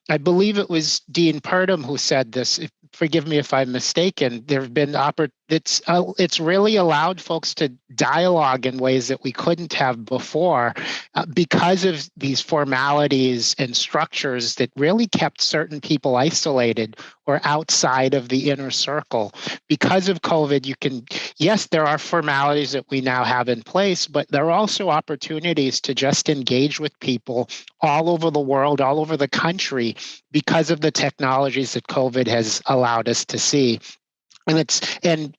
I believe it was Dean Purdom who said this. Forgive me if I'm mistaken. There have been it's really allowed folks to dialogue in ways that we couldn't have before because of these formalities and structures that really kept certain people isolated or outside of the inner circle. Because of COVID, yes, there are formalities that we now have in place, but there are also opportunities to just engage with people all over the world, all over the country, because of the technologies that COVID has allowed us to see. And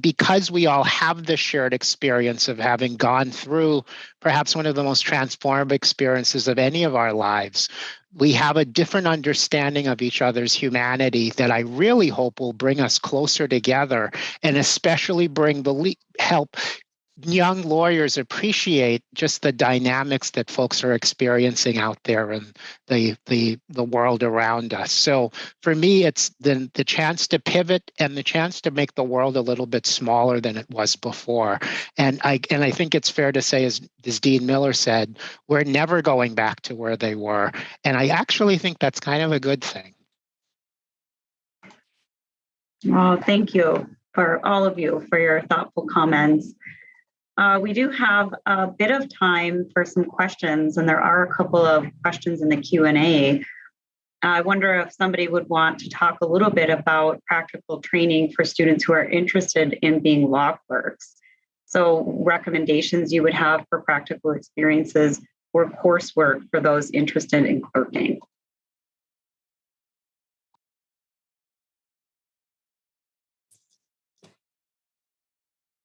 because we all have the shared experience of having gone through perhaps one of the most transformative experiences of any of our lives, we have a different understanding of each other's humanity that I really hope will bring us closer together, and especially help young lawyers appreciate just the dynamics that folks are experiencing out there in the world around us. So for me, it's the chance to pivot and the chance to make the world a little bit smaller than it was before. And I think it's fair to say, as Dean Miller said, we're never going back to where they were. And I actually think that's kind of a good thing. Well, thank you for all of you for your thoughtful comments. We do have a bit of time for some questions, and there are a couple of questions in the Q&A. I wonder if somebody would want to talk a little bit about practical training for students who are interested in being law clerks. So recommendations you would have for practical experiences or coursework for those interested in clerking.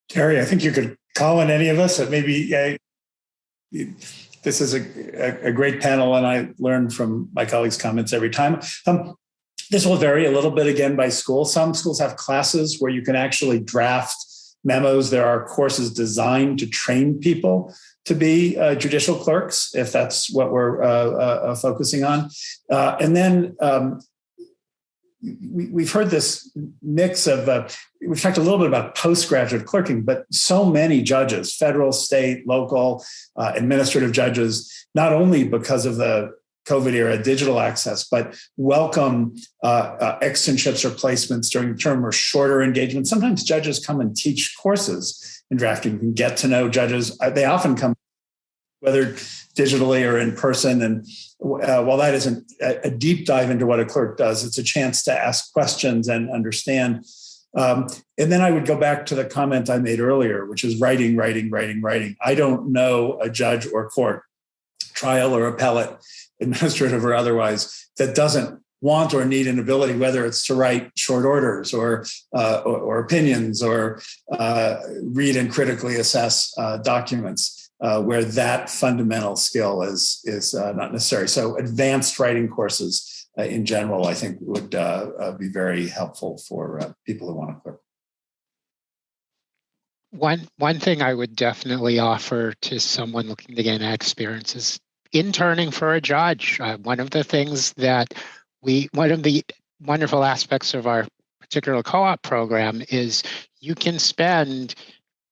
Terry, I think you could call on any of us. Maybe this is a great panel, and I learn from my colleagues' comments every time. This will vary a little bit again by school. Some schools have classes where you can actually draft memos. There are courses designed to train people to be judicial clerks, if that's what we're focusing on. And then we've heard this mix of, we've talked a little bit about postgraduate clerking, but so many judges, federal, state, local, administrative judges, not only because of the COVID era digital access, but welcome externships or placements during the term or shorter engagement. Sometimes judges come and teach courses in drafting. You can get to know judges. They often come whether digitally or in person. And while that isn't a deep dive into what a clerk does, it's a chance to ask questions and understand. And then I would go back to the comment I made earlier, which is writing. I don't know a judge or court, trial or appellate, administrative or otherwise, that doesn't want or need an ability, whether it's to write short orders or opinions or read and critically assess documents, where that fundamental skill is not necessary. So advanced writing courses in general, I think, would be very helpful for people who want to clerk. One thing I would definitely offer to someone looking to gain experience is interning for a judge. One of the things that one of the wonderful aspects of our particular co-op program is you can spend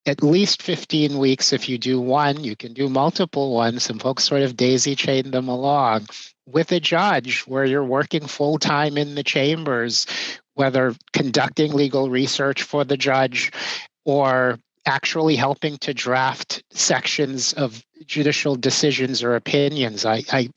at least 15 weeks. If you do one, you can do multiple ones. Some folks sort of daisy chain them along with a judge where you're working full time in the chambers, whether conducting legal research for the judge or actually helping to draft sections of judicial decisions or opinions. I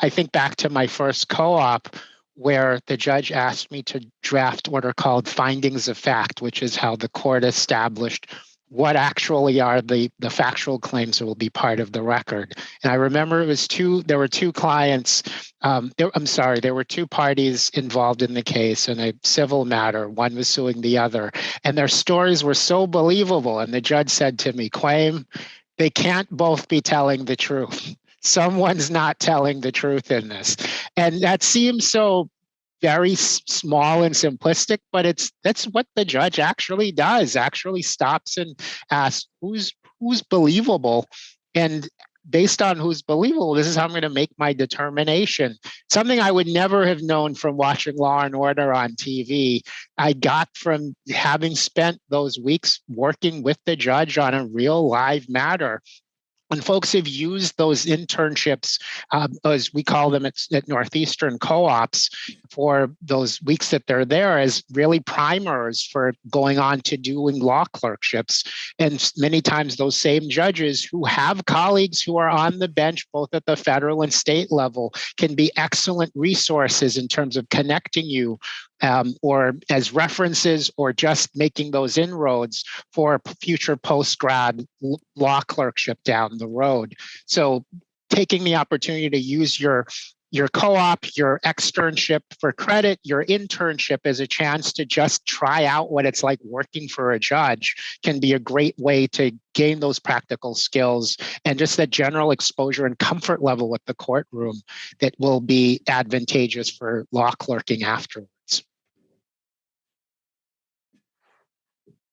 think back to my first co-op where the judge asked me to draft what are called findings of fact, which is how the court established what actually are the factual claims that will be part of the record. And I remember there were two clients, there were two parties involved in the case in a civil matter. One was suing the other, and their stories were so believable. And the judge said to me, "Quaim, they can't both be telling the truth. Someone's not telling the truth in this." And that seems so very small and simplistic, but that's what the judge actually does, actually stops and asks who's believable. And based on who's believable, this is how I'm going to make my determination. Something I would never have known from watching Law and Order on TV, I got from having spent those weeks working with the judge on a real live matter. And folks have used those internships, as we call them at Northeastern co-ops, for those weeks that they're there as really primers for going on to doing law clerkships. And many times those same judges who have colleagues who are on the bench, both at the federal and state level, can be excellent resources in terms of connecting you or as references or just making those inroads for future post-grad law clerkship down the road. So taking the opportunity to use your co-op, your externship for credit, your internship as a chance to just try out what it's like working for a judge can be a great way to gain those practical skills and just that general exposure and comfort level with the courtroom that will be advantageous for law clerking afterwards.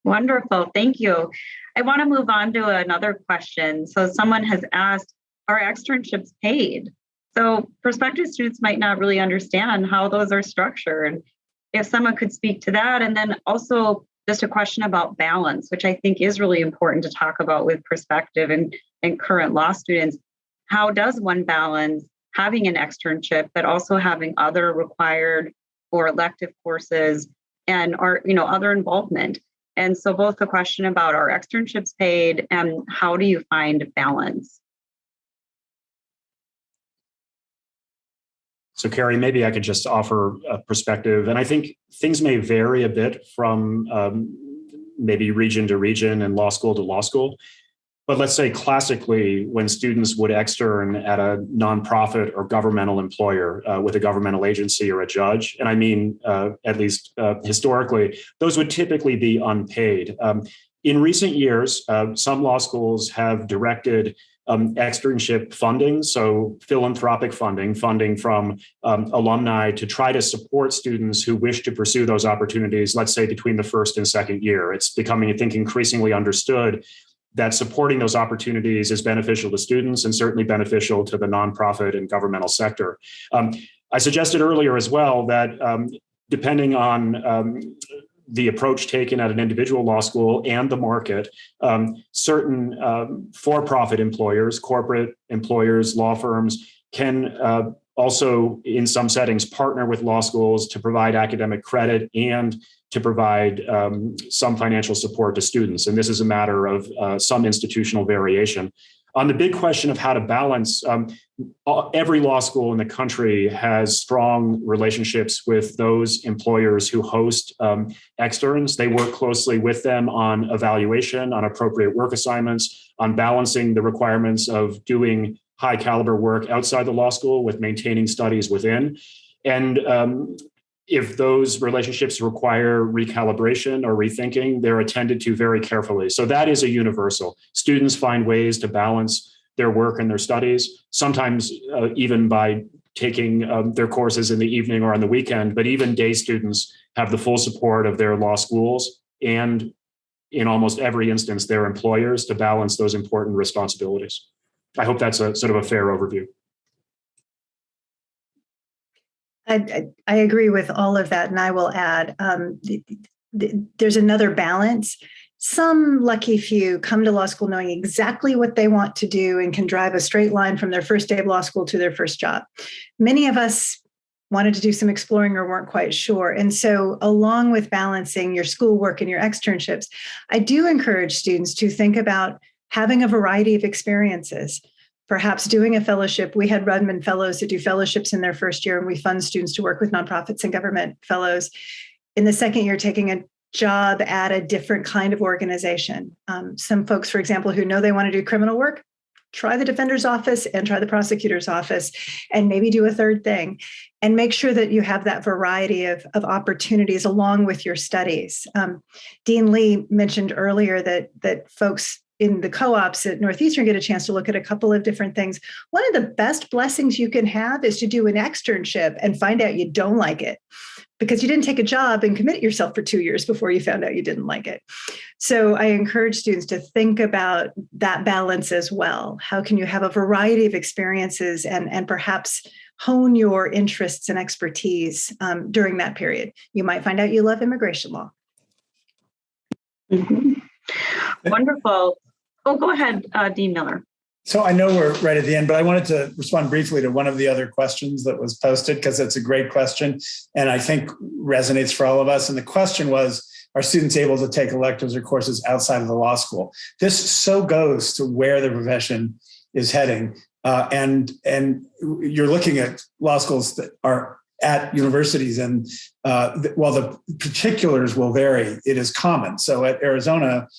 Wonderful. Thank you. I want to move on to another question. So someone has asked, are externships paid? So prospective students might not really understand how those are structured. If someone could speak to that, and then also just a question about balance, which I think is really important to talk about with prospective and current law students. How does one balance having an externship, but also having other required or elective courses and other involvement? And so both the question about are externships paid and how do you find balance? So Carrie, maybe I could just offer a perspective. And I think things may vary a bit from maybe region to region and law school to law school. But let's say classically, when students would extern at a nonprofit or governmental employer with a governmental agency or a judge, and I mean, at least historically, those would typically be unpaid. In recent years, some law schools have directed externship funding, so philanthropic funding from alumni to try to support students who wish to pursue those opportunities, let's say between the first and second year. It's becoming, I think, increasingly understood that supporting those opportunities is beneficial to students and certainly beneficial to the nonprofit and governmental sector. I suggested earlier as well that depending on the approach taken at an individual law school and the market, certain for-profit employers, corporate employers, law firms can also, in some settings, partner with law schools to provide academic credit and to provide some financial support to students. And this is a matter of some institutional variation. On the big question of how to balance, every law school in the country has strong relationships with those employers who host externs. They work closely with them on evaluation, on appropriate work assignments, on balancing the requirements of doing high caliber work outside the law school with maintaining studies within. And if those relationships require recalibration or rethinking, they're attended to very carefully. So that is a universal. Students find ways to balance their work and their studies, sometimes even by taking their courses in the evening or on the weekend, but even day students have the full support of their law schools and, in almost every instance, their employers to balance those important responsibilities. I hope that's a sort of a fair overview. I agree with all of that, and I will add there's another balance. Some lucky few come to law school knowing exactly what they want to do and can drive a straight line from their first day of law school to their first job. Many of us wanted to do some exploring or weren't quite sure. And so along with balancing your schoolwork and your externships, I do encourage students to think about having a variety of experiences. Perhaps doing a fellowship. We had Rudman Fellows that do fellowships in their first year, and we fund students to work with nonprofits and government fellows. In the second year, taking a job at a different kind of organization. Some folks, for example, who know they want to do criminal work, try the defender's office and try the prosecutor's office, and maybe do a third thing. And make sure that you have that variety of opportunities along with your studies. Dean Lee mentioned earlier that folks in the co-ops at Northeastern get a chance to look at a couple of different things. One of the best blessings you can have is to do an externship and find out you don't like it because you didn't take a job and commit yourself for 2 years before you found out you didn't like it. So I encourage students to think about that balance as well. How can you have a variety of experiences and perhaps hone your interests and expertise during that period? You might find out you love immigration law. Mm-hmm. Wonderful. Oh, go ahead, Dean Miller. So I know we're right at the end, but I wanted to respond briefly to one of the other questions that was posted because it's a great question and I think resonates for all of us. And the question was, are students able to take electives or courses outside of the law school? This so goes to where the profession is heading. And you're looking at law schools that are at universities and while the particulars will vary, it is common. So at Arizona,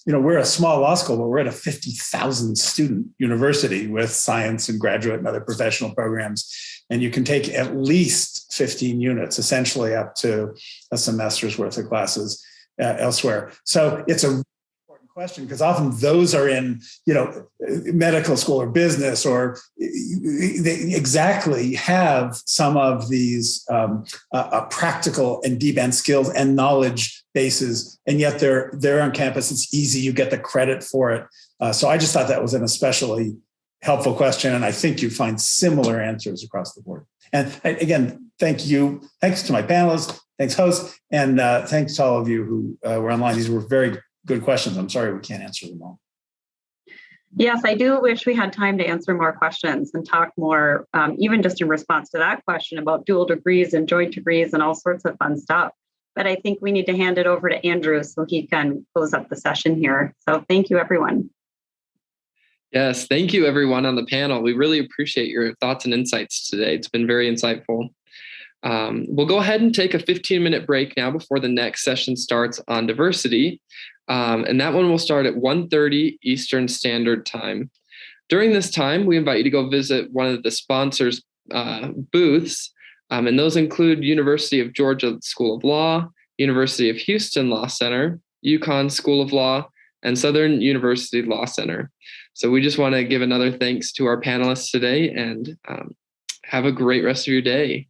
we're a small law school, but we're at a 50,000 student university with science and graduate and other professional programs. And you can take at least 15 units, essentially up to a semester's worth of classes elsewhere. So it's a important question because often those are in, medical school or business, or they exactly have some of these practical and deep end skills and knowledge bases, and yet they're on campus. It's easy; you get the credit for it. So I just thought that was an especially helpful question, and I think you find similar answers across the board. And again, thank you. Thanks to my panelists, thanks hosts, and thanks to all of you who were online. These were very good questions. I'm sorry we can't answer them all. Yes, I do wish we had time to answer more questions and talk more, even just in response to that question about dual degrees and joint degrees and all sorts of fun stuff. But I think we need to hand it over to Andrew so he can close up the session here. So thank you, everyone. Yes, thank you, everyone on the panel. We really appreciate your thoughts and insights today. It's been very insightful. We'll go ahead and take a 15-minute break now before the next session starts on diversity. And that one will start at 1:30 Eastern Standard Time. During this time, we invite you to go visit one of the sponsors' booths. And those include University of Georgia School of Law, University of Houston Law Center, UConn School of Law, and Southern University Law Center. So we just want to give another thanks to our panelists today and have a great rest of your day.